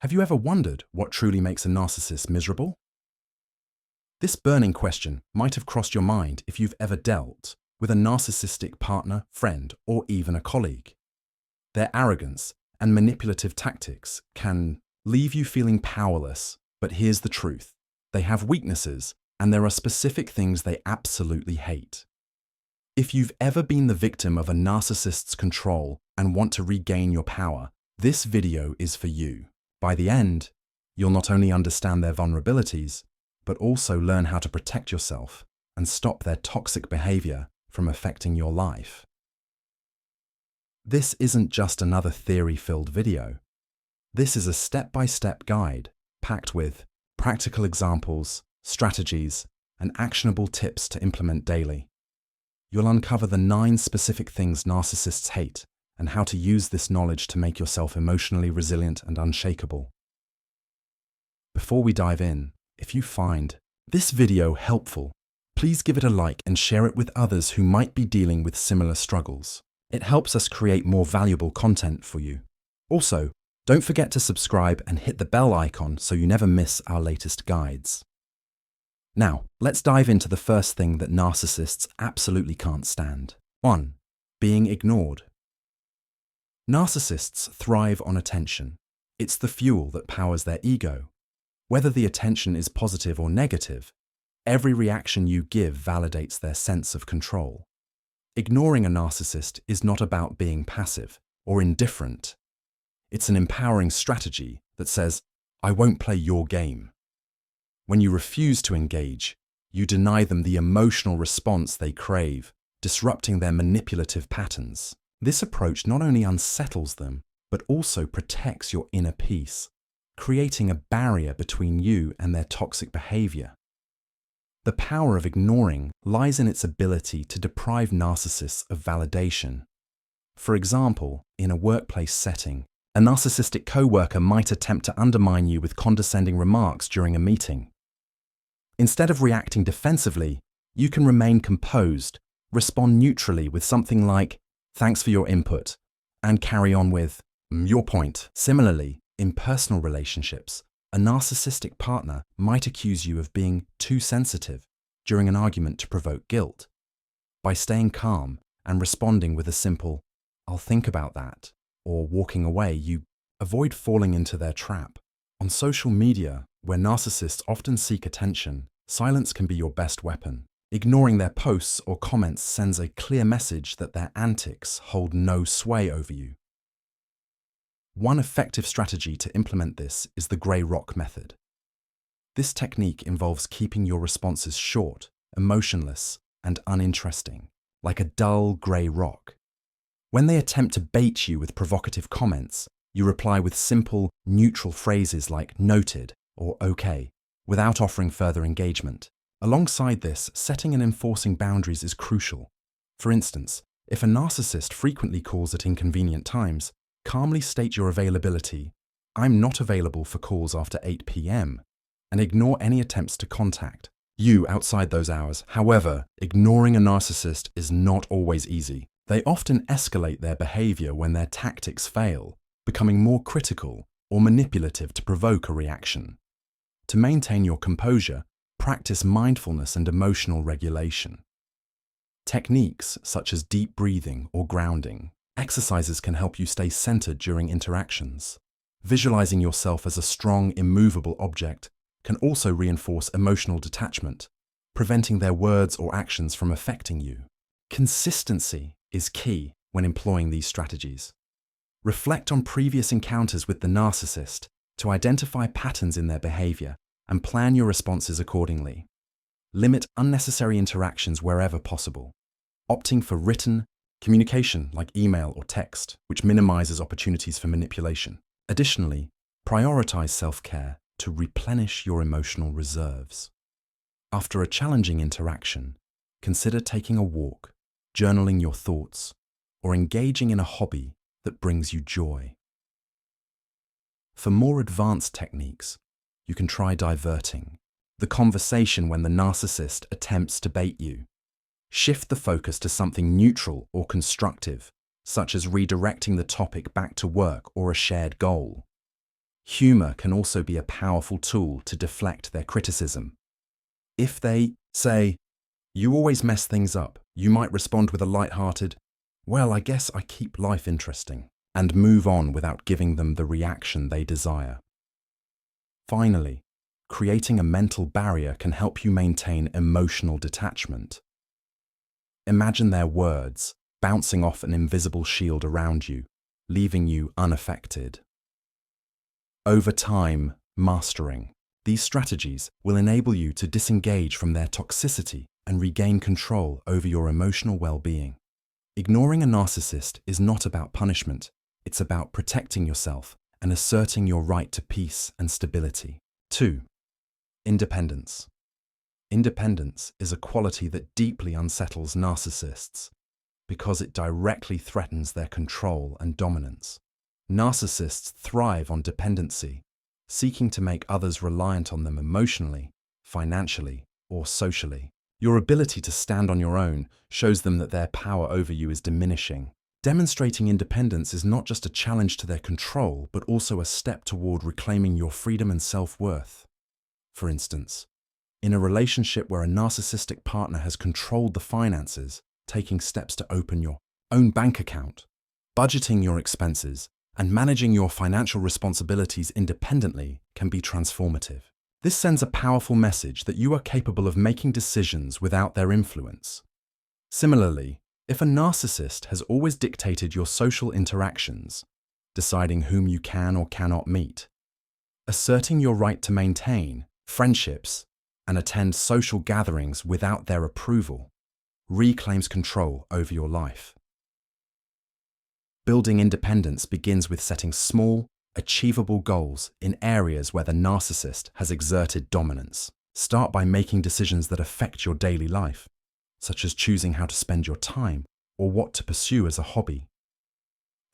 Have you ever wondered what truly makes a narcissist miserable? This burning question might have crossed your mind if you've ever dealt with a narcissistic partner, friend, or even a colleague. Their arrogance and manipulative tactics can leave you feeling powerless, but here's the truth. They have weaknesses, and there are specific things they absolutely hate. If you've ever been the victim of a narcissist's control and want to regain your power, this video is for you. By the end, you'll not only understand their vulnerabilities, but also learn how to protect yourself and stop their toxic behavior from affecting your life. This isn't just another theory-filled video. This is a step-by-step guide packed with practical examples, strategies, and actionable tips to implement daily. You'll uncover the 9 specific things narcissists hate and how to use this knowledge to make yourself emotionally resilient and unshakable. Before we dive in, if you find this video helpful, please give it a like and share it with others who might be dealing with similar struggles. It helps us create more valuable content for you. Also, don't forget to subscribe and hit the bell icon so you never miss our latest guides. Now, let's dive into the first thing that narcissists absolutely can't stand. 1. Being ignored. Narcissists thrive on attention. It's the fuel that powers their ego. Whether the attention is positive or negative, every reaction you give validates their sense of control. Ignoring a narcissist is not about being passive or indifferent. It's an empowering strategy that says, "I won't play your game." When you refuse to engage, you deny them the emotional response they crave, disrupting their manipulative patterns. This approach not only unsettles them, but also protects your inner peace, creating a barrier between you and their toxic behavior. The power of ignoring lies in its ability to deprive narcissists of validation. For example, in a workplace setting, a narcissistic coworker might attempt to undermine you with condescending remarks during a meeting. Instead of reacting defensively, you can remain composed, respond neutrally with something like, "Thanks for your input," and carry on with, "Your point." Similarly, in personal relationships, a narcissistic partner might accuse you of being too sensitive during an argument to provoke guilt. By staying calm and responding with a simple, "I'll think about that," or walking away, you avoid falling into their trap. On social media, where narcissists often seek attention, silence can be your best weapon. Ignoring their posts or comments sends a clear message that their antics hold no sway over you. One effective strategy to implement this is the grey rock method. This technique involves keeping your responses short, emotionless, and uninteresting, like a dull grey rock. When they attempt to bait you with provocative comments, you reply with simple, neutral phrases like "noted" or "okay," without offering further engagement. Alongside this, setting and enforcing boundaries is crucial. For instance, if a narcissist frequently calls at inconvenient times, calmly state your availability, "I'm not available for calls after 8 p.m., and ignore any attempts to contact you outside those hours. However, ignoring a narcissist is not always easy. They often escalate their behavior when their tactics fail, becoming more critical or manipulative to provoke a reaction. To maintain your composure, practice mindfulness and emotional regulation. Techniques such as deep breathing or grounding exercises can help you stay centered during interactions. Visualizing yourself as a strong, immovable object can also reinforce emotional detachment, preventing their words or actions from affecting you. Consistency is key when employing these strategies. Reflect on previous encounters with the narcissist to identify patterns in their behavior and plan your responses accordingly. Limit unnecessary interactions wherever possible, opting for written communication like email or text, which minimizes opportunities for manipulation. Additionally, prioritize self-care to replenish your emotional reserves. After a challenging interaction, consider taking a walk, journaling your thoughts, or engaging in a hobby that brings you joy. For more advanced techniques, you can try diverting the conversation when the narcissist attempts to bait you. Shift the focus to something neutral or constructive, such as redirecting the topic back to work or a shared goal. Humor can also be a powerful tool to deflect their criticism. If they say, "You always mess things up," you might respond with a light-hearted, "Well, I guess I keep life interesting," and move on without giving them the reaction they desire. Finally, creating a mental barrier can help you maintain emotional detachment. Imagine their words bouncing off an invisible shield around you, leaving you unaffected. Over time, mastering these strategies will enable you to disengage from their toxicity and regain control over your emotional well-being. Ignoring a narcissist is not about punishment, it's about protecting yourself and asserting your right to peace and stability. 2. Independence. Independence is a quality that deeply unsettles narcissists because it directly threatens their control and dominance. Narcissists thrive on dependency, seeking to make others reliant on them emotionally, financially, or socially. Your ability to stand on your own shows them that their power over you is diminishing. Demonstrating independence is not just a challenge to their control, but also a step toward reclaiming your freedom and self-worth. For instance, in a relationship where a narcissistic partner has controlled the finances, taking steps to open your own bank account, budgeting your expenses, and managing your financial responsibilities independently can be transformative. This sends a powerful message that you are capable of making decisions without their influence. Similarly, if a narcissist has always dictated your social interactions, deciding whom you can or cannot meet, asserting your right to maintain friendships and attend social gatherings without their approval, reclaims control over your life. Building independence begins with setting small, achievable goals in areas where the narcissist has exerted dominance. Start by making decisions that affect your daily life, such as choosing how to spend your time or what to pursue as a hobby.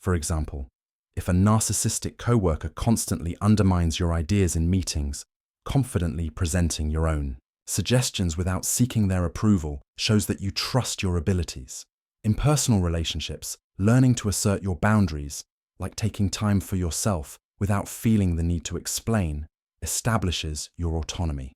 For example, if a narcissistic coworker constantly undermines your ideas in meetings, confidently presenting your own suggestions without seeking their approval shows that you trust your abilities. In personal relationships, learning to assert your boundaries, like taking time for yourself without feeling the need to explain, establishes your autonomy.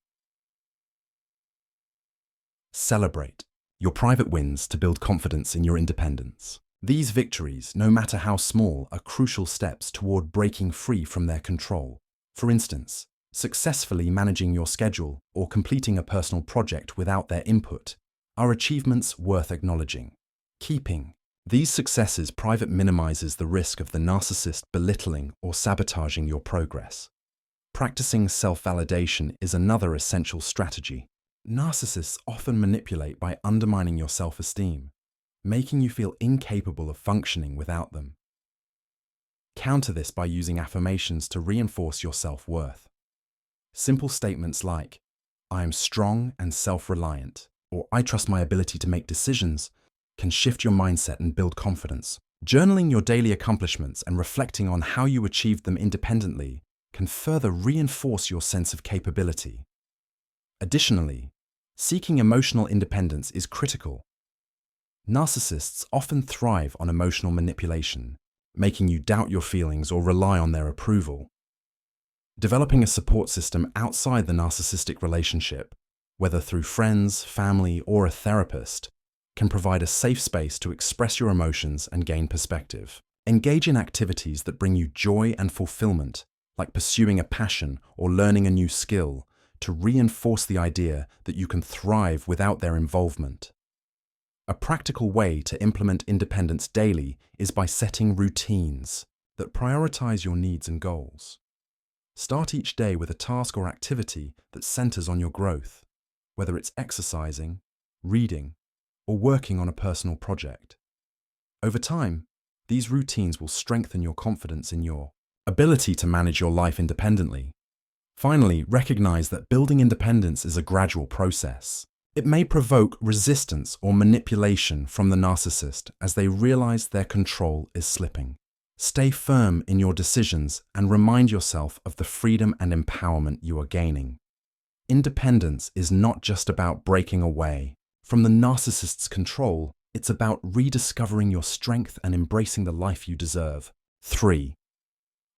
Celebrate your private wins to build confidence in your independence. These victories, no matter how small, are crucial steps toward breaking free from their control. For instance, successfully managing your schedule or completing a personal project without their input are achievements worth acknowledging. Keeping these successes private minimizes the risk of the narcissist belittling or sabotaging your progress. Practicing self-validation is another essential strategy. Narcissists often manipulate by undermining your self-esteem, making you feel incapable of functioning without them. Counter this by using affirmations to reinforce your self-worth. Simple statements like, "I am strong and self-reliant," or "I trust my ability to make decisions," can shift your mindset and build confidence. Journaling your daily accomplishments and reflecting on how you achieved them independently can further reinforce your sense of capability. Additionally, seeking emotional independence is critical. Narcissists often thrive on emotional manipulation, making you doubt your feelings or rely on their approval. Developing a support system outside the narcissistic relationship, whether through friends, family, or a therapist, can provide a safe space to express your emotions and gain perspective. Engage in activities that bring you joy and fulfillment, like pursuing a passion or learning a new skill, to reinforce the idea that you can thrive without their involvement. A practical way to implement independence daily is by setting routines that prioritize your needs and goals. Start each day with a task or activity that centers on your growth, whether it's exercising, reading, or working on a personal project. Over time, these routines will strengthen your confidence in your ability to manage your life independently. Finally, recognize that building independence is a gradual process. It may provoke resistance or manipulation from the narcissist as they realize their control is slipping. Stay firm in your decisions and remind yourself of the freedom and empowerment you are gaining. Independence is not just about breaking away from the narcissist's control, it's about rediscovering your strength and embracing the life you deserve. 3.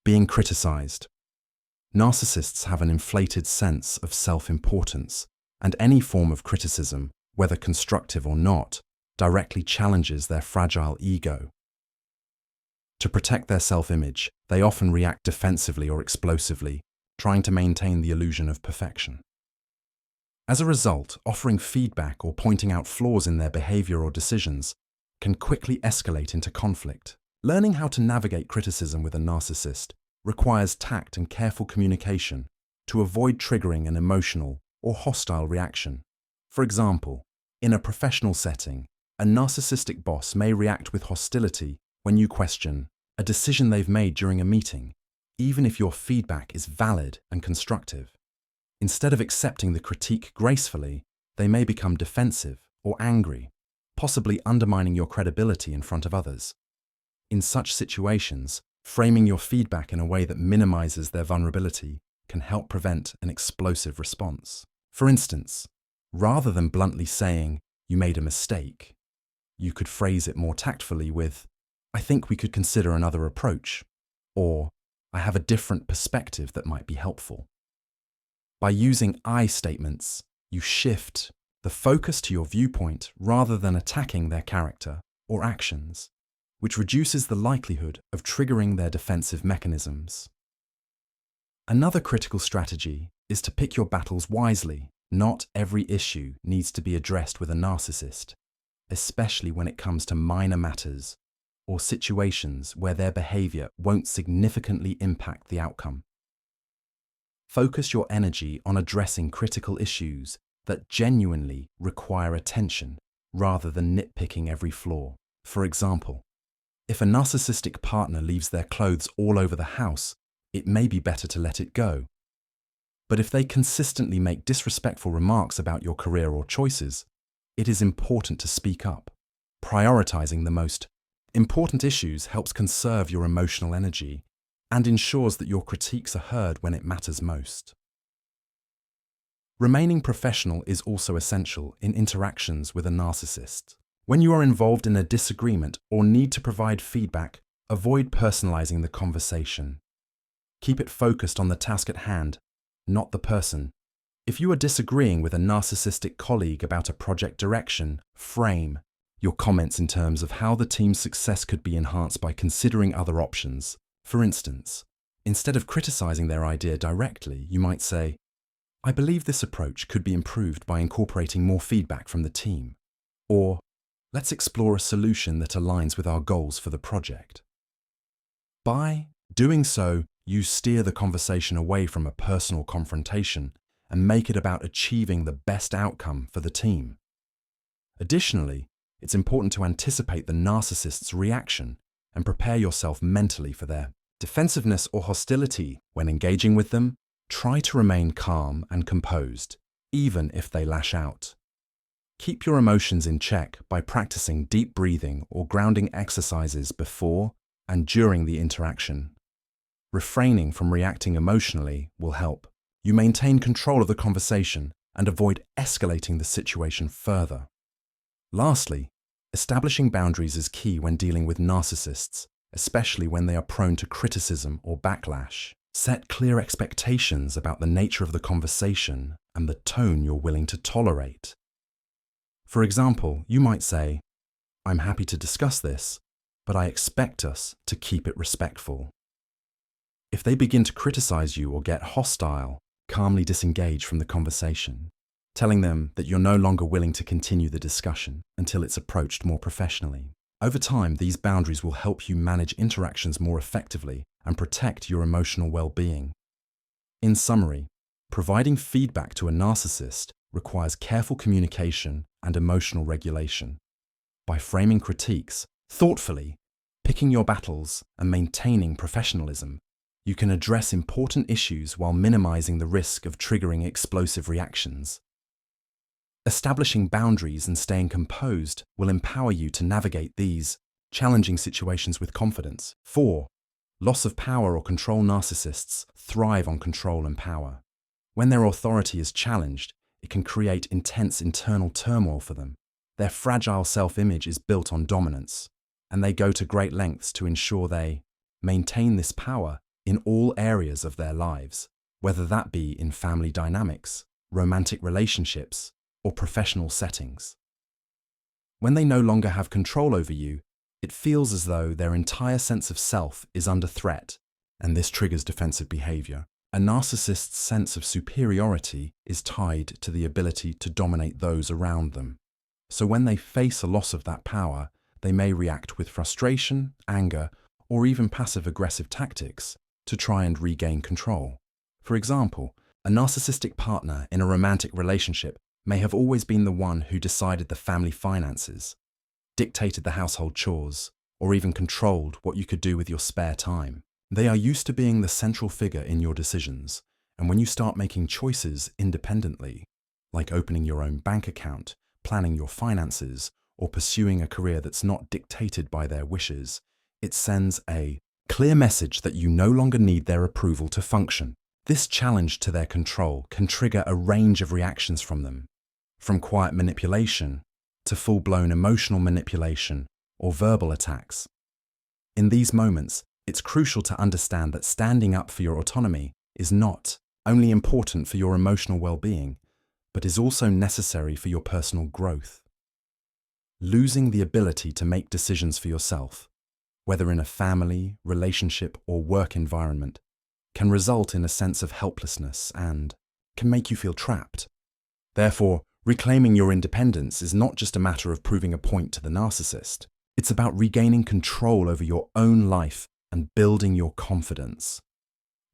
Being criticized. Narcissists have an inflated sense of self-importance, and any form of criticism, whether constructive or not, directly challenges their fragile ego. To protect their self-image, they often react defensively or explosively, trying to maintain the illusion of perfection. As a result, offering feedback or pointing out flaws in their behavior or decisions can quickly escalate into conflict. Learning how to navigate criticism with a narcissist requires tact and careful communication to avoid triggering an emotional or hostile reaction. For example, in a professional setting, a narcissistic boss may react with hostility when you question a decision they've made during a meeting, even if your feedback is valid and constructive. Instead of accepting the critique gracefully, they may become defensive or angry, possibly undermining your credibility in front of others. In such situations, framing your feedback in a way that minimizes their vulnerability can help prevent an explosive response. For instance, rather than bluntly saying, "You made a mistake," you could phrase it more tactfully with, "I think we could consider another approach," or "I have a different perspective that might be helpful." By using I statements, you shift the focus to your viewpoint rather than attacking their character or actions, which reduces the likelihood of triggering their defensive mechanisms. Another critical strategy is to pick your battles wisely. Not every issue needs to be addressed with a narcissist, especially when it comes to minor matters or situations where their behavior won't significantly impact the outcome. Focus your energy on addressing critical issues that genuinely require attention rather than nitpicking every flaw. For example, if a narcissistic partner leaves their clothes all over the house, it may be better to let it go. But if they consistently make disrespectful remarks about your career or choices, it is important to speak up. Prioritizing the most important issues helps conserve your emotional energy and ensures that your critiques are heard when it matters most. Remaining professional is also essential in interactions with a narcissist. When you are involved in a disagreement or need to provide feedback, avoid personalizing the conversation. Keep it focused on the task at hand, not the person. If you are disagreeing with a narcissistic colleague about a project direction, frame your comments in terms of how the team's success could be enhanced by considering other options. For instance, instead of criticizing their idea directly, you might say, "I believe this approach could be improved by incorporating more feedback from the team," or "Let's explore a solution that aligns with our goals for the project." By doing so, you steer the conversation away from a personal confrontation and make it about achieving the best outcome for the team. Additionally, it's important to anticipate the narcissist's reaction and prepare yourself mentally for their defensiveness or hostility. When engaging with them, try to remain calm and composed, even if they lash out. Keep your emotions in check by practicing deep breathing or grounding exercises before and during the interaction. Refraining from reacting emotionally will help you maintain control of the conversation and avoid escalating the situation further. Lastly, establishing boundaries is key when dealing with narcissists, especially when they are prone to criticism or backlash. Set clear expectations about the nature of the conversation and the tone you're willing to tolerate. For example, you might say, "I'm happy to discuss this, but I expect us to keep it respectful." If they begin to criticize you or get hostile, calmly disengage from the conversation, telling them that you're no longer willing to continue the discussion until it's approached more professionally. Over time, these boundaries will help you manage interactions more effectively and protect your emotional well-being. In summary, providing feedback to a narcissist requires careful communication and emotional regulation. By framing critiques thoughtfully, picking your battles, and maintaining professionalism, you can address important issues while minimizing the risk of triggering explosive reactions. Establishing boundaries and staying composed will empower you to navigate these challenging situations with confidence. 4. Loss of power or control. Narcissists thrive on control and power. When their authority is challenged, it can create intense internal turmoil for them. Their fragile self-image is built on dominance, and they go to great lengths to ensure they maintain this power in all areas of their lives. whether that be in family dynamics, romantic relationships, or professional settings. When they no longer have control over you, it feels as though their entire sense of self is under threat, and this triggers defensive behavior. A narcissist's sense of superiority is tied to the ability to dominate those around them. So when they face a loss of that power, they may react with frustration, anger, or even passive-aggressive tactics to try and regain control. For example, a narcissistic partner in a romantic relationship may have always been the one who decided the family finances, dictated the household chores, or even controlled what you could do with your spare time. They are used to being the central figure in your decisions, and when you start making choices independently, like opening your own bank account, planning your finances, or pursuing a career that's not dictated by their wishes, it sends a clear message that you no longer need their approval to function. This challenge to their control can trigger a range of reactions from them, from quiet manipulation to full-blown emotional manipulation or verbal attacks. In these moments, it's crucial to understand that standing up for your autonomy is not only important for your emotional well-being, but is also necessary for your personal growth. Losing the ability to make decisions for yourself, whether in a family, relationship, or work environment, can result in a sense of helplessness and can make you feel trapped. Therefore, reclaiming your independence is not just a matter of proving a point to the narcissist. It's about regaining control over your own life and building your confidence.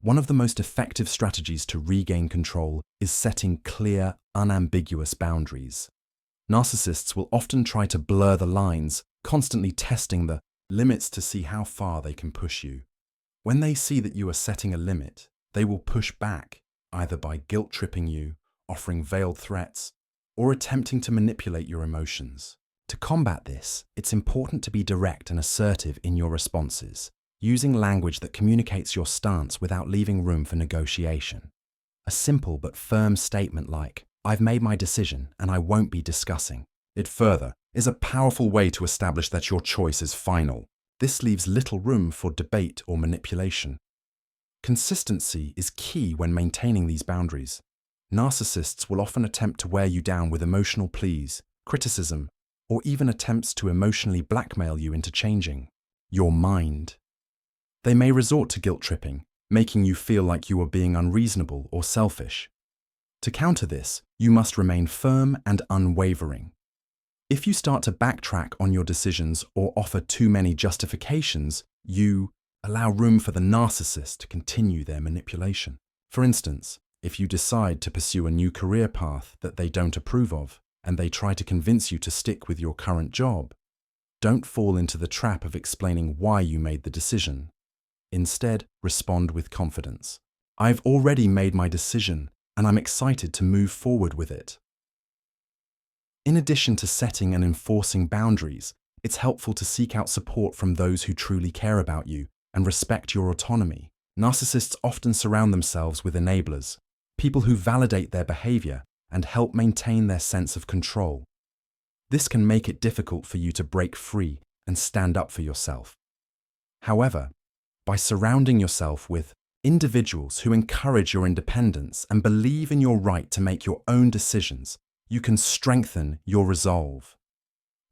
One of the most effective strategies to regain control is setting clear, unambiguous boundaries. Narcissists will often try to blur the lines, constantly testing the limits to see how far they can push you. When they see that you are setting a limit, they will push back, either by guilt-tripping you, offering veiled threats, or attempting to manipulate your emotions. To combat this, it's important to be direct and assertive in your responses, using language that communicates your stance without leaving room for negotiation. A simple but firm statement like, "I've made my decision and I won't be discussing it further," is a powerful way to establish that your choice is final. This leaves little room for debate or manipulation. Consistency is key when maintaining these boundaries. Narcissists will often attempt to wear you down with emotional pleas, criticism, or even attempts to emotionally blackmail you into changing your mind. They may resort to guilt-tripping, making you feel like you are being unreasonable or selfish. To counter this, you must remain firm and unwavering. If you start to backtrack on your decisions or offer too many justifications, you allow room for the narcissist to continue their manipulation. For instance, if you decide to pursue a new career path that they don't approve of, and they try to convince you to stick with your current job, don't fall into the trap of explaining why you made the decision. Instead, respond with confidence. "I've already made my decision, and I'm excited to move forward with it." In addition to setting and enforcing boundaries, it's helpful to seek out support from those who truly care about you and respect your autonomy. Narcissists often surround themselves with enablers, people who validate their behavior and help maintain their sense of control. This can make it difficult for you to break free and stand up for yourself. However, by surrounding yourself with individuals who encourage your independence and believe in your right to make your own decisions, you can strengthen your resolve.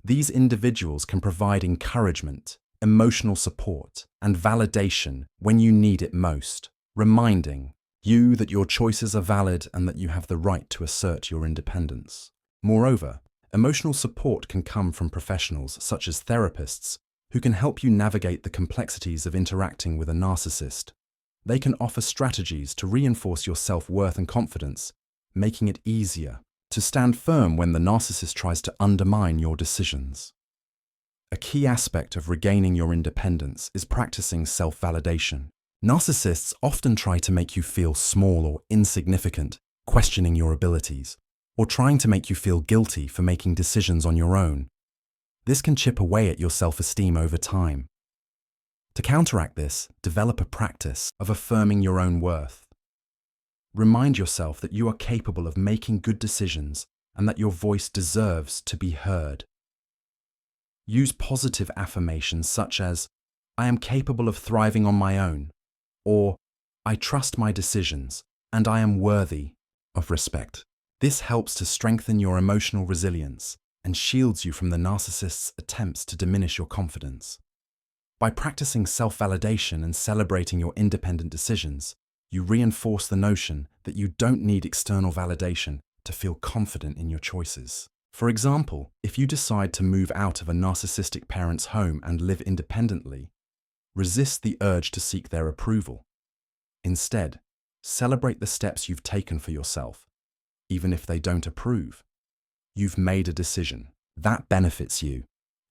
These individuals can provide encouragement, emotional support, and validation when you need it most, reminding you that your choices are valid and that you have the right to assert your independence. Moreover, emotional support can come from professionals such as therapists who can help you navigate the complexities of interacting with a narcissist. They can offer strategies to reinforce your self-worth and confidence, making it easier to stand firm when the narcissist tries to undermine your decisions. A key aspect of regaining your independence is practicing self-validation. Narcissists often try to make you feel small or insignificant, questioning your abilities, or trying to make you feel guilty for making decisions on your own. This can chip away at your self-esteem over time. To counteract this, develop a practice of affirming your own worth. Remind yourself that you are capable of making good decisions and that your voice deserves to be heard. Use positive affirmations such as, "I am capable of thriving on my own," or "I trust my decisions," and I am worthy of respect. This helps to strengthen your emotional resilience and shields you from the narcissist's attempts to diminish your confidence. By practicing self-validation and celebrating your independent decisions, you reinforce the notion that you don't need external validation to feel confident in your choices. For example, if you decide to move out of a narcissistic parent's home and live independently, resist the urge to seek their approval. Instead, celebrate the steps you've taken for yourself, even if they don't approve. You've made a decision. That benefits you,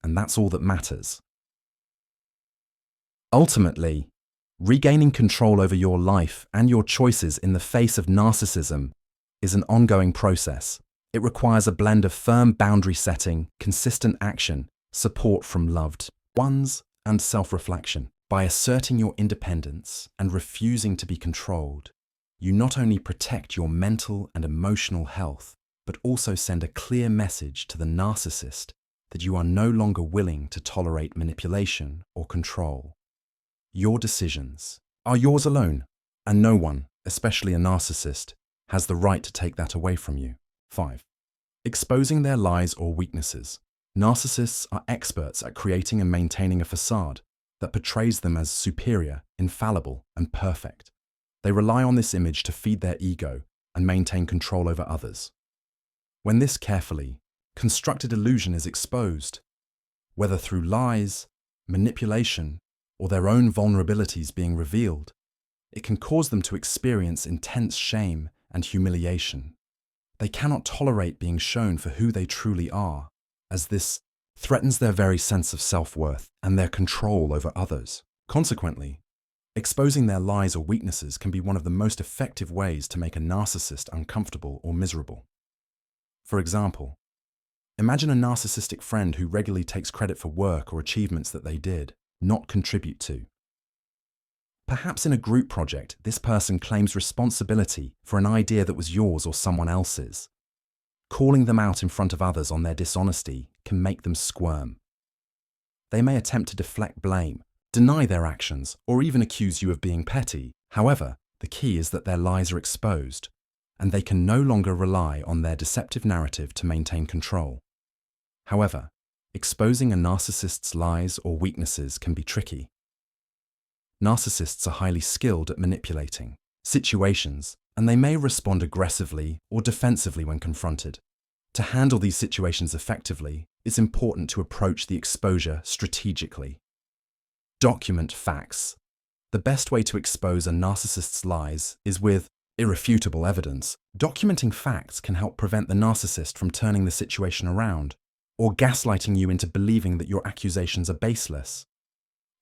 and that's all that matters. Ultimately, regaining control over your life and your choices in the face of narcissism is an ongoing process. It requires a blend of firm boundary setting, consistent action, support from loved ones, and self-reflection. By asserting your independence and refusing to be controlled, you not only protect your mental and emotional health, but also send a clear message to the narcissist that you are no longer willing to tolerate manipulation or control. Your decisions are yours alone, and no one, especially a narcissist, has the right to take that away from you. 5. Exposing their lies or weaknesses. Narcissists are experts at creating and maintaining a facade that portrays them as superior, infallible, and perfect. They rely on this image to feed their ego and maintain control over others. When this carefully constructed illusion is exposed, whether through lies, manipulation, or their own vulnerabilities being revealed, it can cause them to experience intense shame and humiliation. They cannot tolerate being shown for who they truly are, as this threatens their very sense of self-worth and their control over others. Consequently, exposing their lies or weaknesses can be one of the most effective ways to make a narcissist uncomfortable or miserable. For example, imagine a narcissistic friend who regularly takes credit for work or achievements that they did not contribute to. Perhaps in a group project, this person claims responsibility for an idea that was yours or someone else's. Calling them out in front of others on their dishonesty can make them squirm. They may attempt to deflect blame, deny their actions, or even accuse you of being petty. However, the key is that their lies are exposed, and they can no longer rely on their deceptive narrative to maintain control. However, exposing a narcissist's lies or weaknesses can be tricky. Narcissists are highly skilled at manipulating situations, and they may respond aggressively or defensively when confronted. To handle these situations effectively, it's important to approach the exposure strategically. Document facts. The best way to expose a narcissist's lies is with irrefutable evidence. Documenting facts can help prevent the narcissist from turning the situation around or gaslighting you into believing that your accusations are baseless.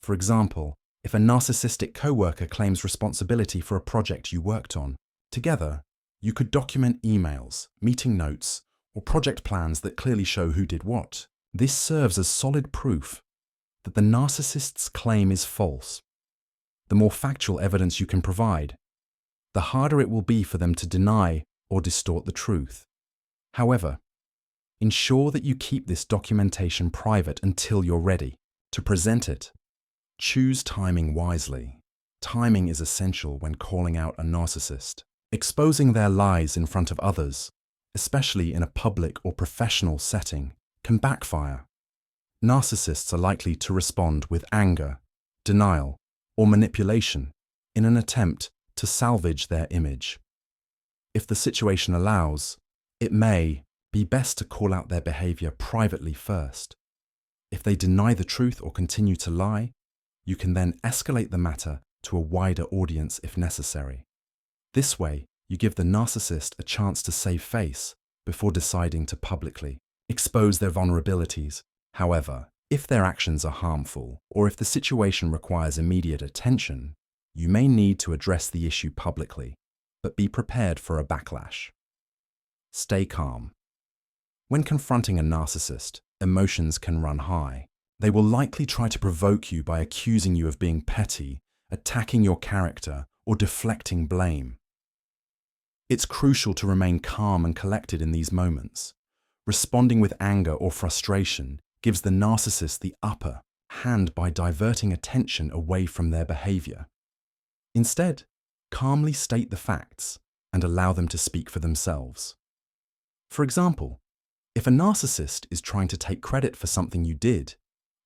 For example, if a narcissistic coworker claims responsibility for a project you worked on, together, you could document emails, meeting notes, or project plans that clearly show who did what. This serves as solid proof that the narcissist's claim is false. The more factual evidence you can provide, the harder it will be for them to deny or distort the truth. However, ensure that you keep this documentation private until you're ready to present it. Choose timing wisely. Timing is essential when calling out a narcissist. Exposing their lies in front of others, especially in a public or professional setting, can backfire. Narcissists are likely to respond with anger, denial, or manipulation in an attempt to salvage their image. If the situation allows, it may be best to call out their behavior privately first. If they deny the truth or continue to lie, you can then escalate the matter to a wider audience if necessary. This way, you give the narcissist a chance to save face before deciding to publicly expose their vulnerabilities. However, if their actions are harmful, or if the situation requires immediate attention, you may need to address the issue publicly, but be prepared for a backlash. Stay calm. When confronting a narcissist, emotions can run high. They will likely try to provoke you by accusing you of being petty, attacking your character, or deflecting blame. It's crucial to remain calm and collected in these moments. Responding with anger or frustration gives the narcissist the upper hand by diverting attention away from their behavior. Instead, calmly state the facts, and allow them to speak for themselves. For example, if a narcissist is trying to take credit for something you did,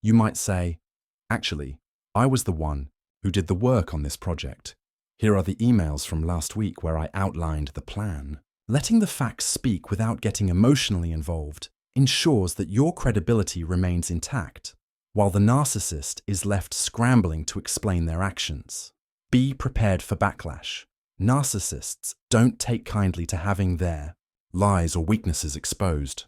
you might say, "Actually, I was the one who did the work on this project. Here are the emails from last week where I outlined the plan." Letting the facts speak without getting emotionally involved ensures that your credibility remains intact, while the narcissist is left scrambling to explain their actions. Be prepared for backlash. Narcissists don't take kindly to having their lies or weaknesses exposed.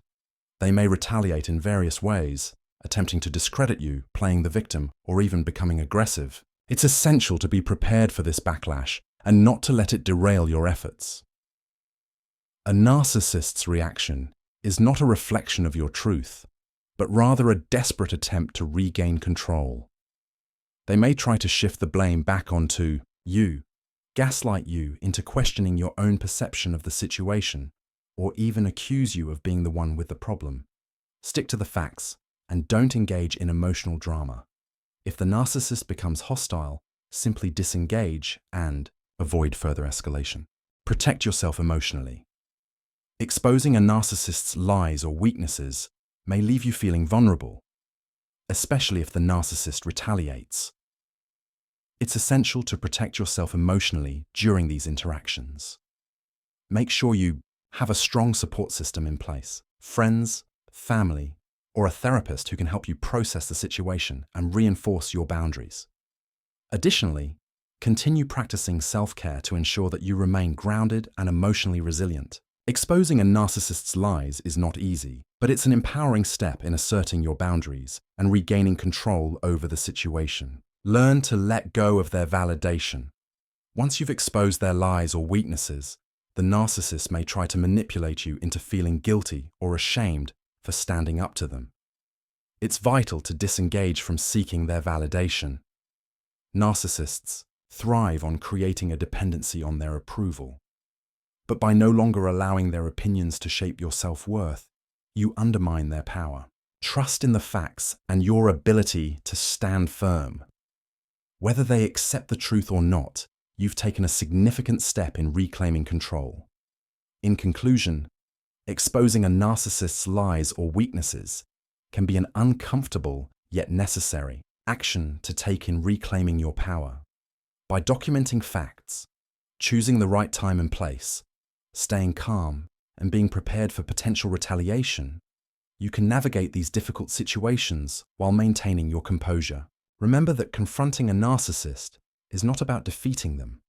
They may retaliate in various ways, attempting to discredit you, playing the victim, or even becoming aggressive. It's essential to be prepared for this backlash and not to let it derail your efforts. A narcissist's reaction is not a reflection of your truth, but rather a desperate attempt to regain control. They may try to shift the blame back onto you, gaslight you into questioning your own perception of the situation, or even accuse you of being the one with the problem. Stick to the facts and don't engage in emotional drama. If the narcissist becomes hostile, simply disengage and avoid further escalation. Protect yourself emotionally. Exposing a narcissist's lies or weaknesses may leave you feeling vulnerable, especially if the narcissist retaliates. It's essential to protect yourself emotionally during these interactions. Make sure you have a strong support system in place, friends, family, or a therapist who can help you process the situation and reinforce your boundaries. Additionally, continue practicing self-care to ensure that you remain grounded and emotionally resilient. Exposing a narcissist's lies is not easy, but it's an empowering step in asserting your boundaries and regaining control over the situation. Learn to let go of their validation. Once you've exposed their lies or weaknesses, the narcissist may try to manipulate you into feeling guilty or ashamed for standing up to them. It's vital to disengage from seeking their validation. Narcissists thrive on creating a dependency on their approval. But by no longer allowing their opinions to shape your self-worth, you undermine their power. Trust in the facts and your ability to stand firm. Whether they accept the truth or not, you've taken a significant step in reclaiming control. In conclusion, exposing a narcissist's lies or weaknesses can be an uncomfortable yet necessary action to take in reclaiming your power. By documenting facts, choosing the right time and place, staying calm, and being prepared for potential retaliation, you can navigate these difficult situations while maintaining your composure. Remember that confronting a narcissist is not about defeating them.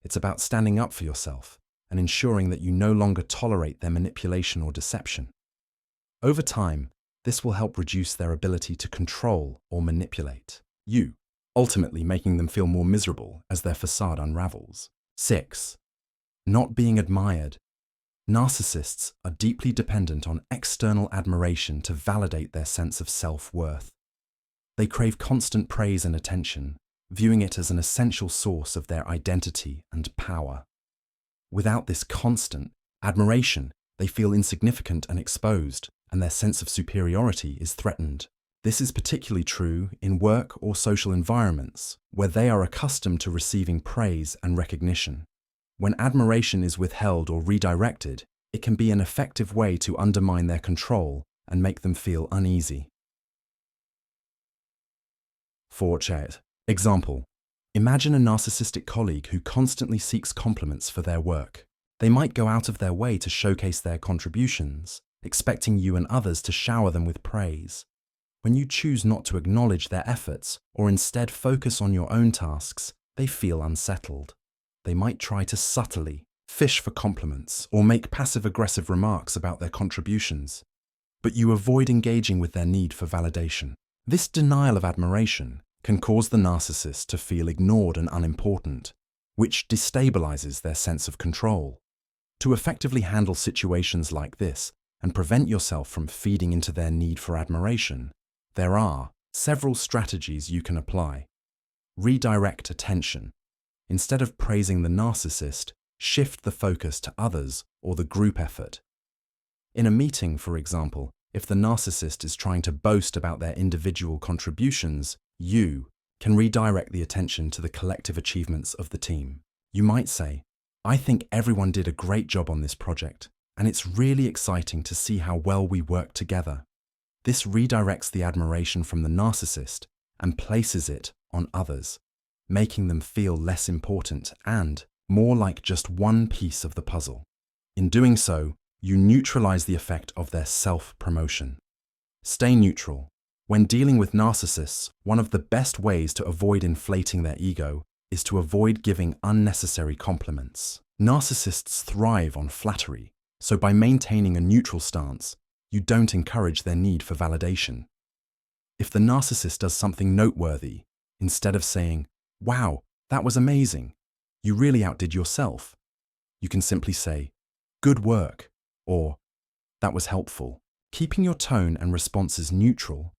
It's about standing up for yourself and ensuring that you no longer tolerate their manipulation or deception. Over time, this will help reduce their ability to control or manipulate you, ultimately making them feel more miserable as their facade unravels. 6. Not being admired. Narcissists are deeply dependent on external admiration to validate their sense of self-worth. They crave constant praise and attention, viewing it as an essential source of their identity and power. Without this constant admiration, they feel insignificant and exposed, and their sense of superiority is threatened. This is particularly true in work or social environments, where they are accustomed to receiving praise and recognition. When admiration is withheld or redirected, it can be an effective way to undermine their control and make them feel uneasy. 4. Example. Imagine a narcissistic colleague who constantly seeks compliments for their work. They might go out of their way to showcase their contributions, expecting you and others to shower them with praise. When you choose not to acknowledge their efforts or instead focus on your own tasks, they feel unsettled. They might try to subtly fish for compliments or make passive-aggressive remarks about their contributions, but you avoid engaging with their need for validation. This denial of admiration can cause the narcissist to feel ignored and unimportant, which destabilizes their sense of control. To effectively handle situations like this and prevent yourself from feeding into their need for admiration, there are several strategies you can apply. Redirect attention. Instead of praising the narcissist, shift the focus to others or the group effort. In a meeting, for example, if the narcissist is trying to boast about their individual contributions, you can redirect the attention to the collective achievements of the team. You might say, I think everyone did a great job on this project, and it's really exciting to see how well we work together. This redirects the admiration from the narcissist and places it on others, making them feel less important and more like just one piece of the puzzle. In doing so, you neutralize the effect of their self-promotion. Stay neutral. When dealing with narcissists, one of the best ways to avoid inflating their ego is to avoid giving unnecessary compliments. Narcissists thrive on flattery, so by maintaining a neutral stance, you don't encourage their need for validation. If the narcissist does something noteworthy, instead of saying, "Wow, that was amazing, you really outdid yourself," you can simply say, "Good work," or "That was helpful." Keeping your tone and responses neutral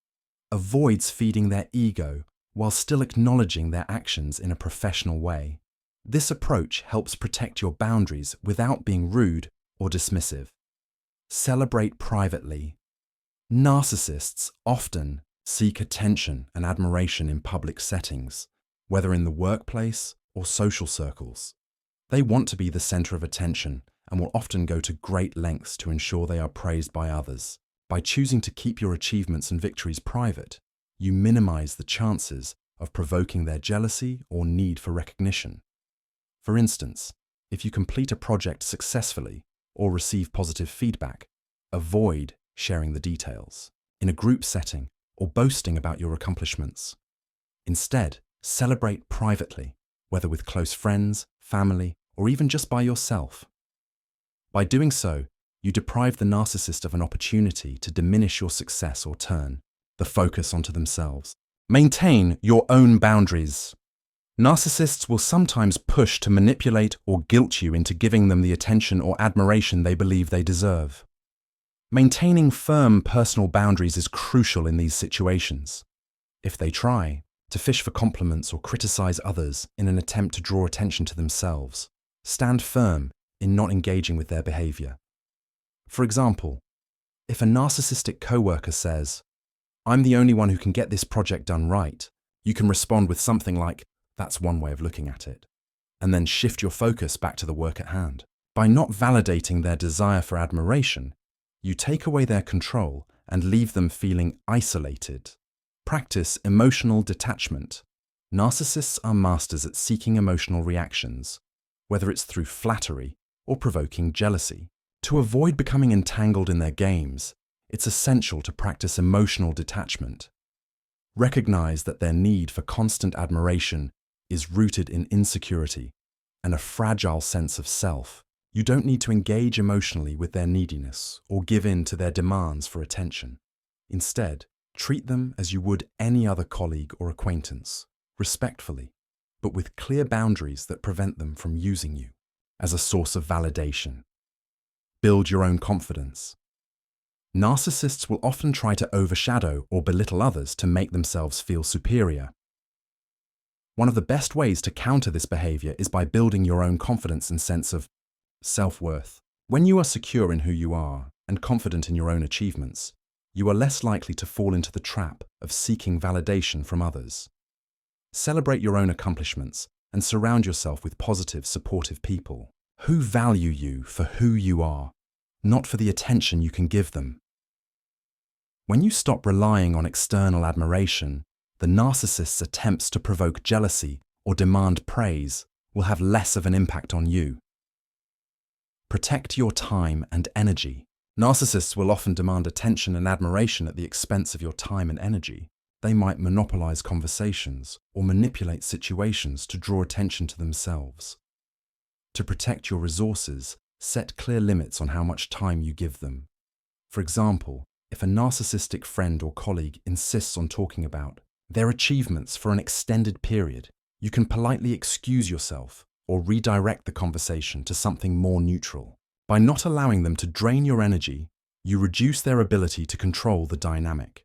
avoids feeding their ego while still acknowledging their actions in a professional way. This approach helps protect your boundaries without being rude or dismissive. Celebrate privately. Narcissists often seek attention and admiration in public settings, whether in the workplace or social circles. They want to be the center of attention and will often go to great lengths to ensure they are praised by others. By choosing to keep your achievements and victories private, you minimize the chances of provoking their jealousy or need for recognition. For instance, if you complete a project successfully or receive positive feedback, avoid sharing the details in a group setting or boasting about your accomplishments. Instead, celebrate privately, whether with close friends, family, or even just by yourself. By doing so, you deprive the narcissist of an opportunity to diminish your success or turn the focus onto themselves. Maintain your own boundaries. Narcissists will sometimes push to manipulate or guilt you into giving them the attention or admiration they believe they deserve. Maintaining firm personal boundaries is crucial in these situations. If they try to fish for compliments or criticize others in an attempt to draw attention to themselves, stand firm in not engaging with their behavior. For example, if a narcissistic coworker says, "I'm the only one who can get this project done right," you can respond with something like, "That's one way of looking at it," and then shift your focus back to the work at hand. By not validating their desire for admiration, you take away their control and leave them feeling isolated. Practice emotional detachment. Narcissists are masters at seeking emotional reactions, whether it's through flattery or provoking jealousy. To avoid becoming entangled in their games, it's essential to practice emotional detachment. Recognize that their need for constant admiration is rooted in insecurity and a fragile sense of self. You don't need to engage emotionally with their neediness or give in to their demands for attention. Instead, treat them as you would any other colleague or acquaintance, respectfully, but with clear boundaries that prevent them from using you as a source of validation. Build your own confidence. Narcissists will often try to overshadow or belittle others to make themselves feel superior. One of the best ways to counter this behavior is by building your own confidence and sense of self-worth. When you are secure in who you are and confident in your own achievements, you are less likely to fall into the trap of seeking validation from others. Celebrate your own accomplishments and surround yourself with positive, supportive people who value you for who you are, not for the attention you can give them. When you stop relying on external admiration, the narcissist's attempts to provoke jealousy or demand praise will have less of an impact on you. Protect your time and energy. Narcissists will often demand attention and admiration at the expense of your time and energy. They might monopolize conversations or manipulate situations to draw attention to themselves. To protect your resources, set clear limits on how much time you give them. For example, if a narcissistic friend or colleague insists on talking about their achievements for an extended period, you can politely excuse yourself or redirect the conversation to something more neutral. By not allowing them to drain your energy, you reduce their ability to control the dynamic.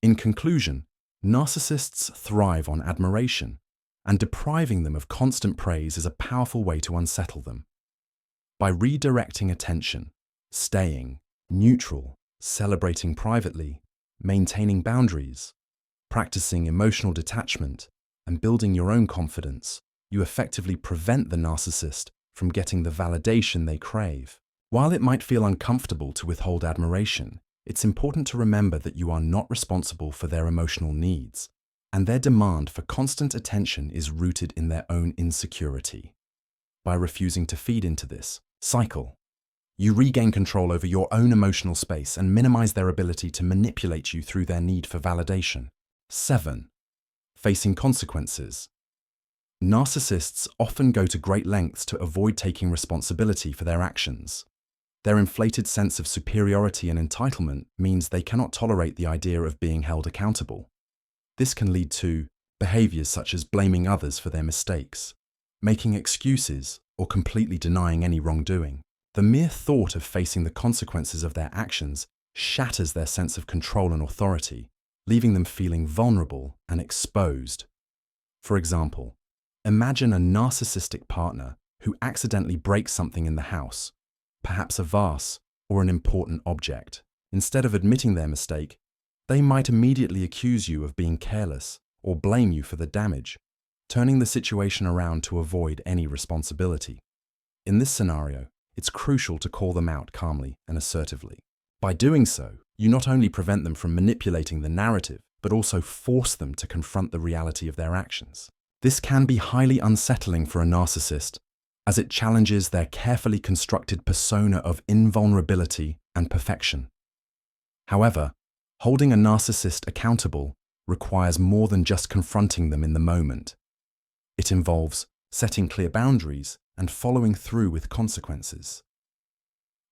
In conclusion, narcissists thrive on admiration, and depriving them of constant praise is a powerful way to unsettle them. By redirecting attention, staying neutral, celebrating privately, maintaining boundaries, practicing emotional detachment, and building your own confidence, you effectively prevent the narcissist from getting the validation they crave. While it might feel uncomfortable to withhold admiration, it's important to remember that you are not responsible for their emotional needs, and their demand for constant attention is rooted in their own insecurity. By refusing to feed into this cycle, you regain control over your own emotional space and minimize their ability to manipulate you through their need for validation. 7. Facing consequences. Narcissists often go to great lengths to avoid taking responsibility for their actions. Their inflated sense of superiority and entitlement means they cannot tolerate the idea of being held accountable. This can lead to behaviors such as blaming others for their mistakes, making excuses, or completely denying any wrongdoing. The mere thought of facing the consequences of their actions shatters their sense of control and authority, leaving them feeling vulnerable and exposed. For example, imagine a narcissistic partner who accidentally breaks something in the house, perhaps a vase or an important object. Instead of admitting their mistake, they might immediately accuse you of being careless or blame you for the damage, turning the situation around to avoid any responsibility. In this scenario, it's crucial to call them out calmly and assertively. By doing so, you not only prevent them from manipulating the narrative, but also force them to confront the reality of their actions. This can be highly unsettling for a narcissist, as it challenges their carefully constructed persona of invulnerability and perfection. However, holding a narcissist accountable requires more than just confronting them in the moment. It involves setting clear boundaries and following through with consequences.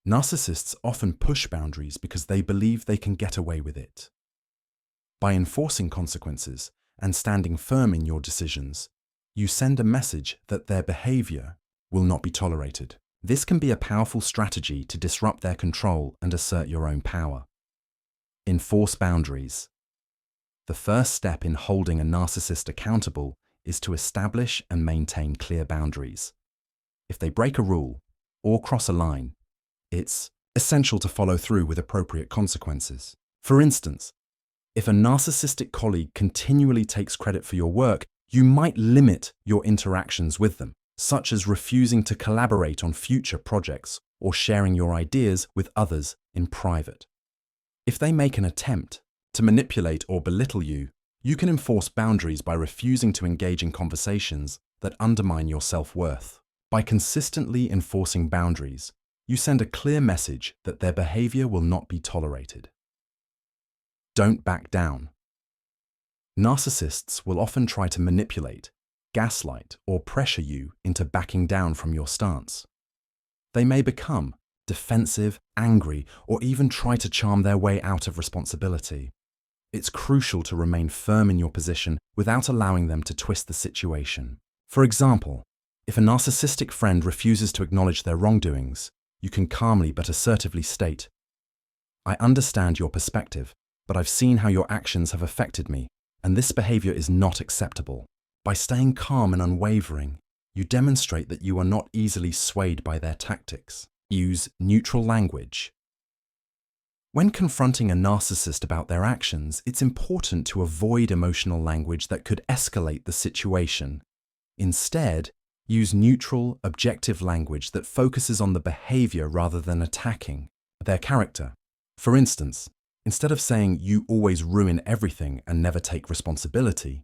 Narcissists often push boundaries because they believe they can get away with it. By enforcing consequences and standing firm in your decisions, you send a message that their behavior will not be tolerated. This can be a powerful strategy to disrupt their control and assert your own power. Enforce boundaries. The first step in holding a narcissist accountable is to establish and maintain clear boundaries. If they break a rule or cross a line, it's essential to follow through with appropriate consequences. For instance, if a narcissistic colleague continually takes credit for your work, you might limit your interactions with them, such as refusing to collaborate on future projects or sharing your ideas with others in private. If they make an attempt to manipulate or belittle you, you can enforce boundaries by refusing to engage in conversations that undermine your self-worth. By consistently enforcing boundaries, you send a clear message that their behavior will not be tolerated. Don't back down. Narcissists will often try to manipulate, gaslight, or pressure you into backing down from your stance. They may become defensive, angry, or even try to charm their way out of responsibility. It's crucial to remain firm in your position without allowing them to twist the situation. For example, if a narcissistic friend refuses to acknowledge their wrongdoings, you can calmly but assertively state, "I understand your perspective, but I've seen how your actions have affected me, and this behavior is not acceptable." By staying calm and unwavering, you demonstrate that you are not easily swayed by their tactics. Use neutral language. When confronting a narcissist about their actions, it's important to avoid emotional language that could escalate the situation. Instead, use neutral, objective language that focuses on the behavior rather than attacking their character. For instance, instead of saying "you always ruin everything and never take responsibility,"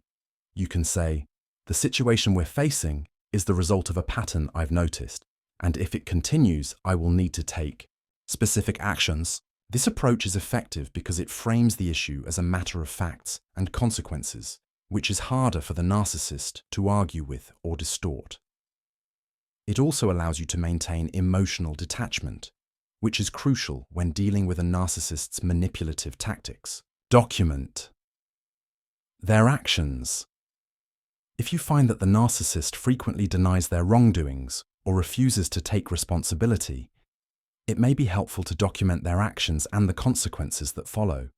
you can say, "The situation we're facing is the result of a pattern I've noticed, and if it continues, I will need to take specific actions." This approach is effective because it frames the issue as a matter of facts and consequences, which is harder for the narcissist to argue with or distort. It also allows you to maintain emotional detachment, which is crucial when dealing with a narcissist's manipulative tactics. Document their actions. If you find that the narcissist frequently denies their wrongdoings or refuses to take responsibility, it may be helpful to document their actions and the consequences that follow.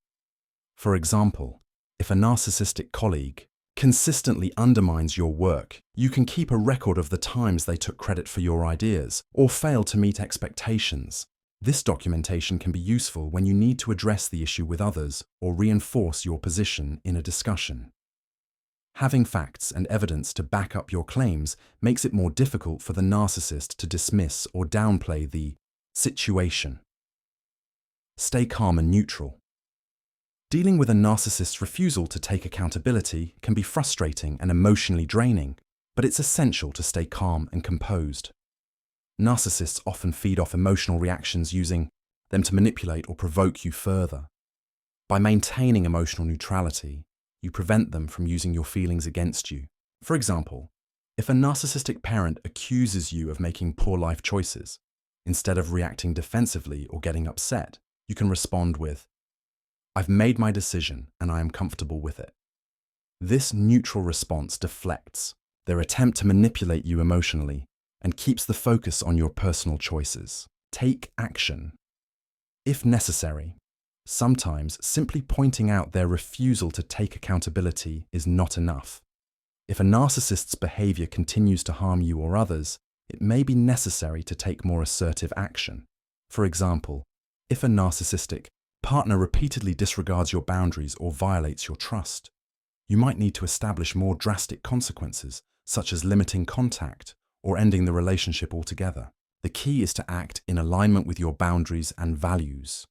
For example, if a narcissistic colleague consistently undermines your work, you can keep a record of the times they took credit for your ideas or failed to meet expectations. This documentation can be useful when you need to address the issue with others or reinforce your position in a discussion. Having facts and evidence to back up your claims makes it more difficult for the narcissist to dismiss or downplay the situation. Stay calm and neutral. Dealing with a narcissist's refusal to take accountability can be frustrating and emotionally draining, but it's essential to stay calm and composed. Narcissists often feed off emotional reactions, using them to manipulate or provoke you further. By maintaining emotional neutrality, you prevent them from using your feelings against you. For example, if a narcissistic parent accuses you of making poor life choices, instead of reacting defensively or getting upset, you can respond with, "I've made my decision and I am comfortable with it." This neutral response deflects their attempt to manipulate you emotionally and keeps the focus on your personal choices. Take action. If necessary, sometimes simply pointing out their refusal to take accountability is not enough. If a narcissist's behavior continues to harm you or others, it may be necessary to take more assertive action. For example, if a narcissistic partner repeatedly disregards your boundaries or violates your trust, you might need to establish more drastic consequences, such as limiting contact or ending the relationship altogether. The key is to act in alignment with your boundaries and values,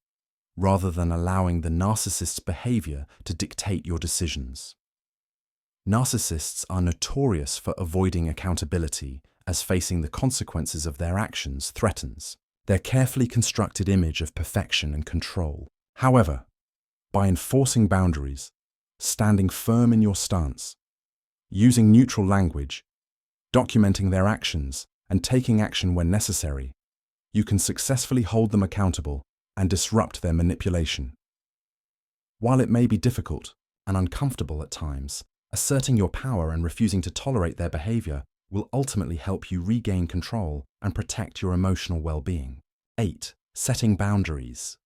rather than allowing the narcissist's behavior to dictate your decisions. Narcissists are notorious for avoiding accountability, as facing the consequences of their actions threatens their carefully constructed image of perfection and control. However, by enforcing boundaries, standing firm in your stance, using neutral language, documenting their actions, and taking action when necessary, you can successfully hold them accountable and disrupt their manipulation. While it may be difficult and uncomfortable at times, asserting your power and refusing to tolerate their behavior will ultimately help you regain control and protect your emotional well-being. 8. Setting boundaries.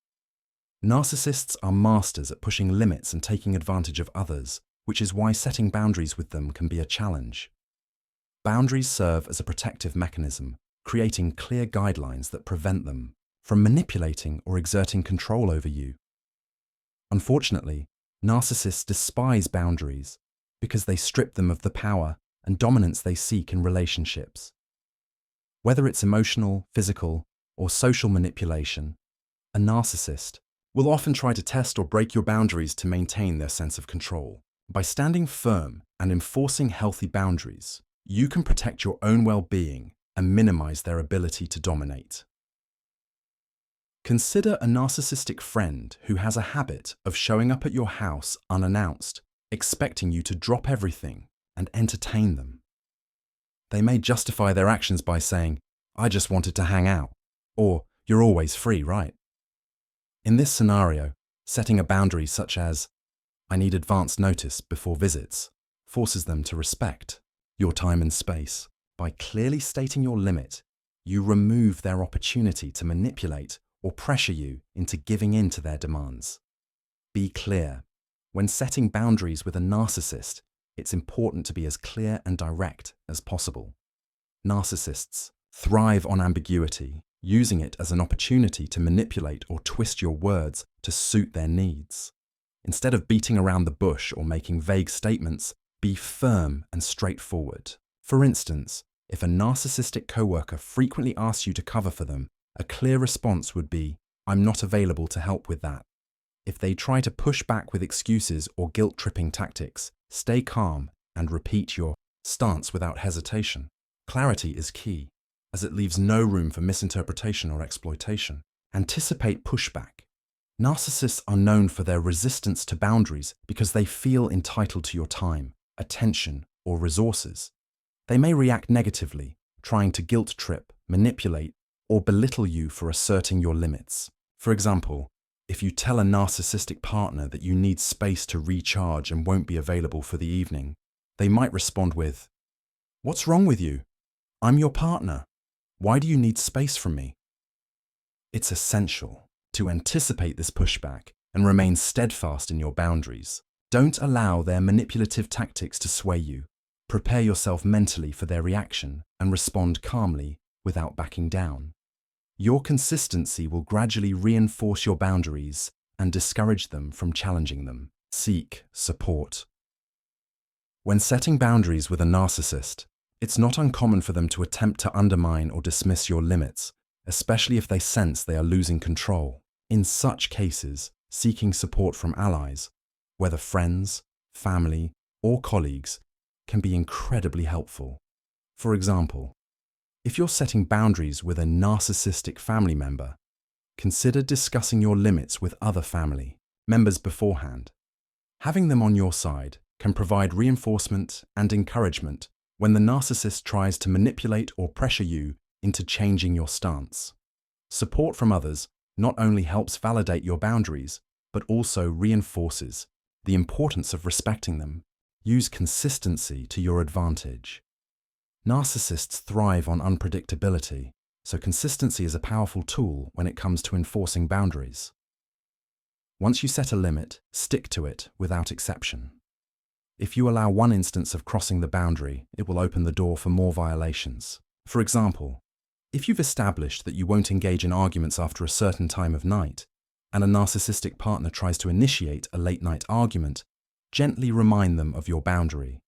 Narcissists are masters at pushing limits and taking advantage of others, which is why setting boundaries with them can be a challenge. Boundaries serve as a protective mechanism, creating clear guidelines that prevent them from manipulating or exerting control over you. Unfortunately, narcissists despise boundaries because they strip them of the power and dominance they seek in relationships. Whether it's emotional, physical, or social manipulation, a narcissist will often try to test or break your boundaries to maintain their sense of control. By standing firm and enforcing healthy boundaries, you can protect your own well-being and minimize their ability to dominate. Consider a narcissistic friend who has a habit of showing up at your house unannounced, expecting you to drop everything and entertain them. They may justify their actions by saying, "I just wanted to hang out," or "You're always free, right?" In this scenario, setting a boundary such as, "I need advance notice before visits," forces them to respect your time and space. By clearly stating your limit, you remove their opportunity to manipulate or pressure you into giving in to their demands. Be clear. When setting boundaries with a narcissist, it's important to be as clear and direct as possible. Narcissists thrive on ambiguity, using it as an opportunity to manipulate or twist your words to suit their needs. Instead of beating around the bush or making vague statements, be firm and straightforward. For instance, if a narcissistic coworker frequently asks you to cover for them, a clear response would be, "I'm not available to help with that." If they try to push back with excuses or guilt-tripping tactics, stay calm and repeat your stance without hesitation. Clarity is key, as it leaves no room for misinterpretation or exploitation. Anticipate pushback. Narcissists are known for their resistance to boundaries because they feel entitled to your time, attention, or resources. They may react negatively, trying to guilt-trip, manipulate, or belittle you for asserting your limits. For example, if you tell a narcissistic partner that you need space to recharge and won't be available for the evening, they might respond with, "What's wrong with you? I'm your partner. Why do you need space from me?" It's essential to anticipate this pushback and remain steadfast in your boundaries. Don't allow their manipulative tactics to sway you. Prepare yourself mentally for their reaction and respond calmly without backing down. Your consistency will gradually reinforce your boundaries and discourage them from challenging them. Seek support. When setting boundaries with a narcissist, it's not uncommon for them to attempt to undermine or dismiss your limits, especially if they sense they are losing control. In such cases, seeking support from allies, whether friends, family, or colleagues, can be incredibly helpful. For example, if you're setting boundaries with a narcissistic family member, consider discussing your limits with other family members beforehand. Having them on your side can provide reinforcement and encouragement when the narcissist tries to manipulate or pressure you into changing your stance. Support from others not only helps validate your boundaries, but also reinforces the importance of respecting them. Use consistency to your advantage. Narcissists thrive on unpredictability, so consistency is a powerful tool when it comes to enforcing boundaries. Once you set a limit, stick to it without exception. If you allow one instance of crossing the boundary, it will open the door for more violations. For example, if you've established that you won't engage in arguments after a certain time of night, and a narcissistic partner tries to initiate a late-night argument, gently remind them of your boundary.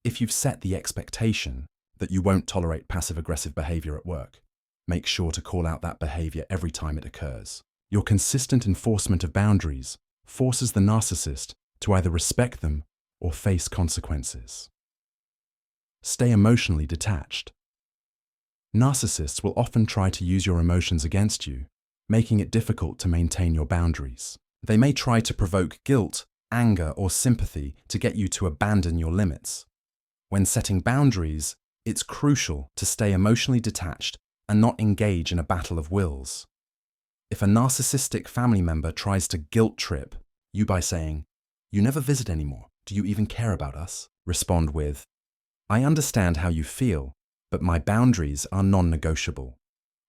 If you've set the expectation that you won't tolerate passive-aggressive behavior at work, make sure to call out that behavior every time it occurs. Your consistent enforcement of boundaries forces the narcissist to either respect them or face consequences. Stay emotionally detached. Narcissists will often try to use your emotions against you, making it difficult to maintain your boundaries. They may try to provoke guilt, anger, or sympathy to get you to abandon your limits. When setting boundaries, it's crucial to stay emotionally detached and not engage in a battle of wills. If a narcissistic family member tries to guilt trip you by saying, "You never visit anymore, do you even care about us?" respond with, "I understand how you feel, but my boundaries are non-negotiable.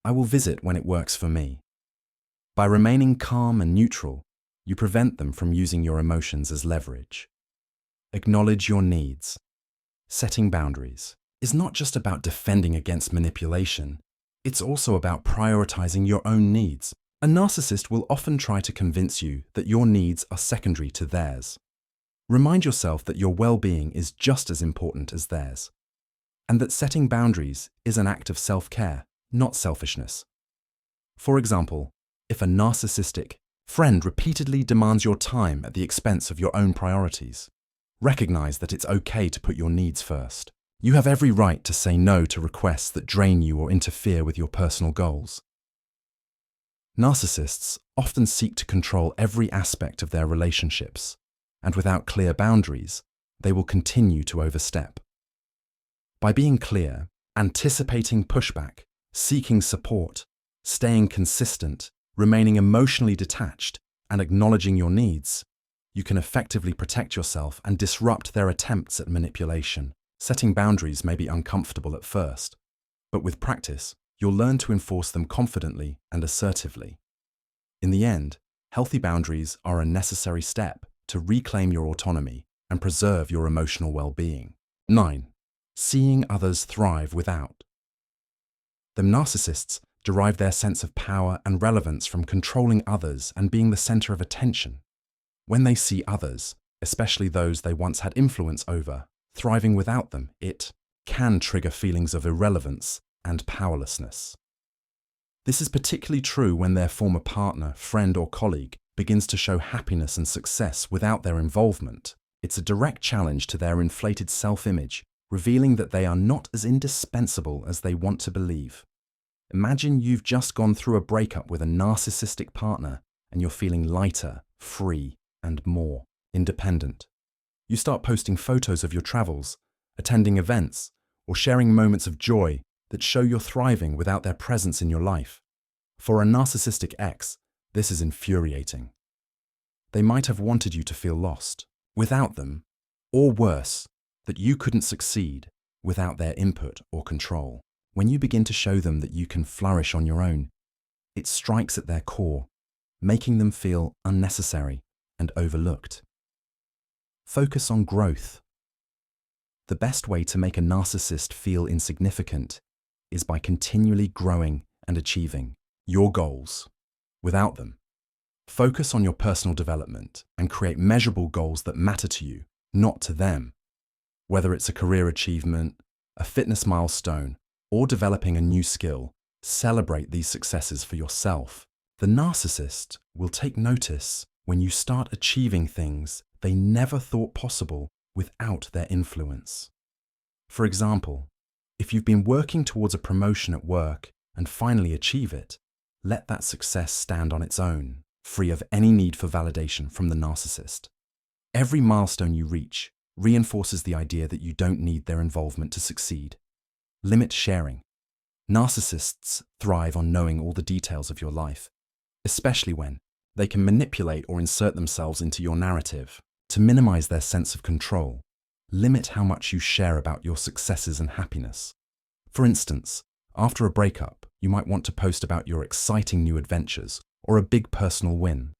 I will visit when it works for me." By remaining calm and neutral, you prevent them from using your emotions as leverage. Acknowledge your needs. Setting boundaries is not just about defending against manipulation, it's also about prioritizing your own needs. A narcissist will often try to convince you that your needs are secondary to theirs. Remind yourself that your well-being is just as important as theirs, and that setting boundaries is an act of self-care, not selfishness. For example, if a narcissistic friend repeatedly demands your time at the expense of your own priorities, recognize that it's okay to put your needs first. You have every right to say no to requests that drain you or interfere with your personal goals. Narcissists often seek to control every aspect of their relationships, and without clear boundaries, they will continue to overstep. By being clear, anticipating pushback, seeking support, staying consistent, remaining emotionally detached, and acknowledging your needs, you can effectively protect yourself and disrupt their attempts at manipulation. Setting boundaries may be uncomfortable at first, but with practice, you'll learn to enforce them confidently and assertively. In the end, healthy boundaries are a necessary step to reclaim your autonomy and preserve your emotional well-being. 9. Seeing others thrive without. The narcissists derive their sense of power and relevance from controlling others and being the center of attention. When they see others, especially those they once had influence over, thriving without them, it can trigger feelings of irrelevance and powerlessness. This is particularly true when their former partner, friend, or colleague begins to show happiness and success without their involvement. It's a direct challenge to their inflated self-image, revealing that they are not as indispensable as they want to believe. Imagine you've just gone through a breakup with a narcissistic partner and you're feeling lighter, free, and more independent. You start posting photos of your travels, attending events, or sharing moments of joy that show you're thriving without their presence in your life. For a narcissistic ex, this is infuriating. They might have wanted you to feel lost without them, or worse, that you couldn't succeed without their input or control. When you begin to show them that you can flourish on your own, it strikes at their core, making them feel unnecessary and overlooked. Focus on growth. The best way to make a narcissist feel insignificant is by continually growing and achieving your goals without them. Focus on your personal development and create measurable goals that matter to you, not to them. Whether it's a career achievement, a fitness milestone, or developing a new skill, celebrate these successes for yourself. The narcissist will take notice when you start achieving things they never thought possible without their influence. For example, if you've been working towards a promotion at work and finally achieve it, let that success stand on its own, free of any need for validation from the narcissist. Every milestone you reach reinforces the idea that you don't need their involvement to succeed. Limit sharing. Narcissists thrive on knowing all the details of your life, especially when they can manipulate or insert themselves into your narrative. To minimize their sense of control, limit how much you share about your successes and happiness. For instance, after a breakup, you might want to post about your exciting new adventures or a big personal win,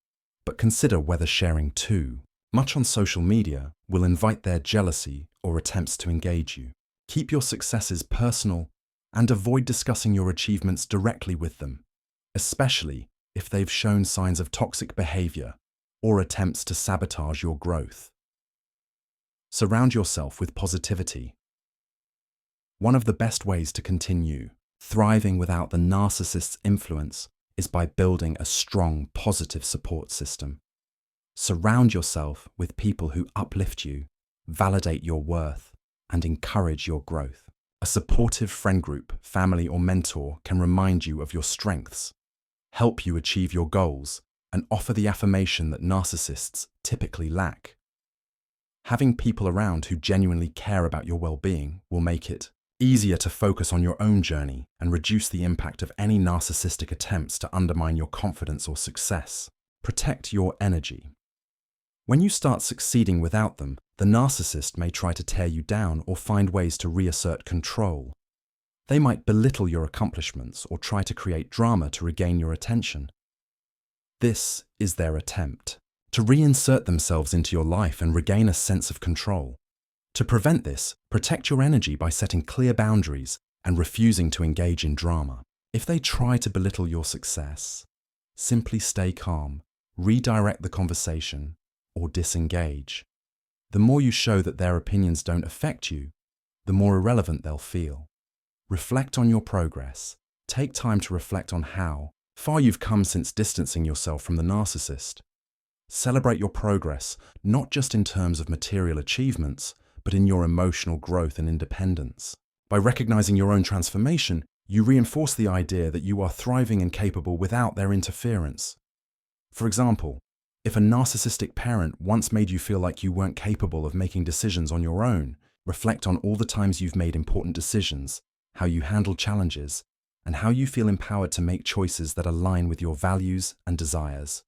but consider whether sharing too much on social media will invite their jealousy or attempts to engage you. Keep your successes personal and avoid discussing your achievements directly with them, especially if they've shown signs of toxic behavior or attempts to sabotage your growth. Surround yourself with positivity. One of the best ways to continue thriving without the narcissist's influence is by building a strong, positive support system. Surround yourself with people who uplift you, validate your worth, and encourage your growth. A supportive friend group, family, or mentor can remind you of your strengths, help you achieve your goals, and offer the affirmation that narcissists typically lack. Having people around who genuinely care about your well-being will make it easier to focus on your own journey and reduce the impact of any narcissistic attempts to undermine your confidence or success. Protect your energy. When you start succeeding without them, the narcissist may try to tear you down or find ways to reassert control. They might belittle your accomplishments or try to create drama to regain your attention. This is their attempt to reinsert themselves into your life and regain a sense of control. To prevent this, protect your energy by setting clear boundaries and refusing to engage in drama. If they try to belittle your success, simply stay calm, redirect the conversation, or disengage. The more you show that their opinions don't affect you, the more irrelevant they'll feel. Reflect on your progress. Take time to reflect on how far you've come since distancing yourself from the narcissist. Celebrate your progress, not just in terms of material achievements, but in your emotional growth and independence. By recognizing your own transformation, you reinforce the idea that you are thriving and capable without their interference. For example, if a narcissistic parent once made you feel like you weren't capable of making decisions on your own, reflect on all the times you've made important decisions, how you handle challenges, and how you feel empowered to make choices that align with your values and desires.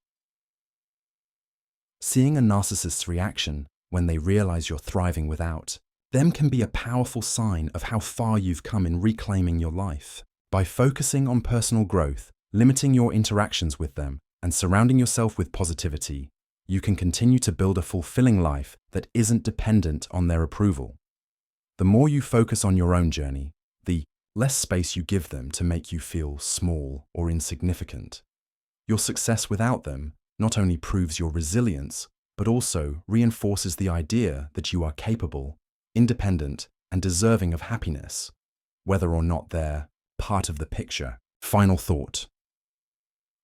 Seeing a narcissist's reaction when they realize you're thriving without them can be a powerful sign of how far you've come in reclaiming your life. By focusing on personal growth, limiting your interactions with them, and surrounding yourself with positivity, you can continue to build a fulfilling life that isn't dependent on their approval. The more you focus on your own journey, the less space you give them to make you feel small or insignificant. Your success without them not only proves your resilience, but also reinforces the idea that you are capable, independent, and deserving of happiness, whether or not they're part of the picture. Final thought.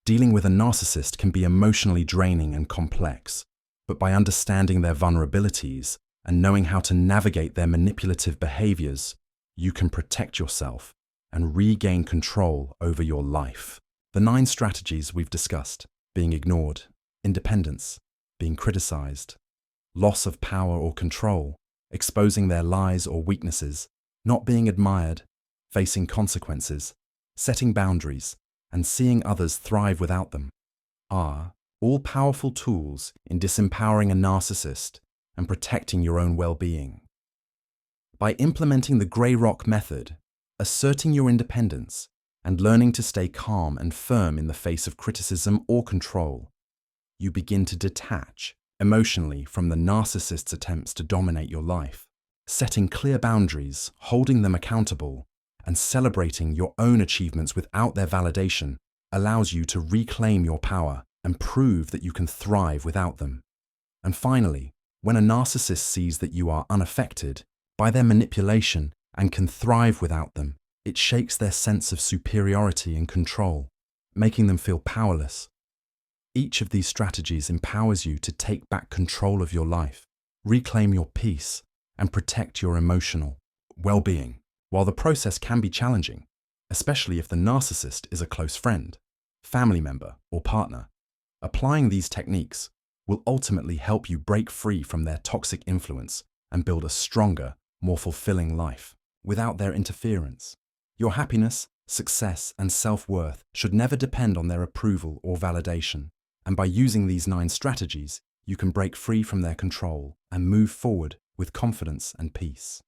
Dealing with a narcissist can be emotionally draining and complex, but by understanding their vulnerabilities and knowing how to navigate their manipulative behaviors, you can protect yourself and regain control over your life. The 9 strategies we've discussed, being ignored, independence, being criticized, loss of power or control, exposing their lies or weaknesses, not being admired, facing consequences, setting boundaries, and seeing others thrive without them, are all powerful tools in disempowering a narcissist and protecting your own well-being. By implementing the Grey Rock method, asserting your independence, and learning to stay calm and firm in the face of criticism or control, you begin to detach emotionally from the narcissist's attempts to dominate your life. Setting clear boundaries, holding them accountable, and celebrating your own achievements without their validation allows you to reclaim your power and prove that you can thrive without them. And finally, when a narcissist sees that you are unaffected, by their manipulation and can thrive without them. It shakes their sense of superiority and control, making them feel powerless. Each of these strategies empowers you to take back control of your life, reclaim your peace, and protect your emotional well-being. While the process can be challenging, especially if the narcissist is a close friend, family member, or partner, applying these techniques will ultimately help you break free from their toxic influence and build a stronger, more fulfilling life without their interference. Your happiness, success, and self-worth should never depend on their approval or validation. And by using these 9 strategies, you can break free from their control and move forward with confidence and peace.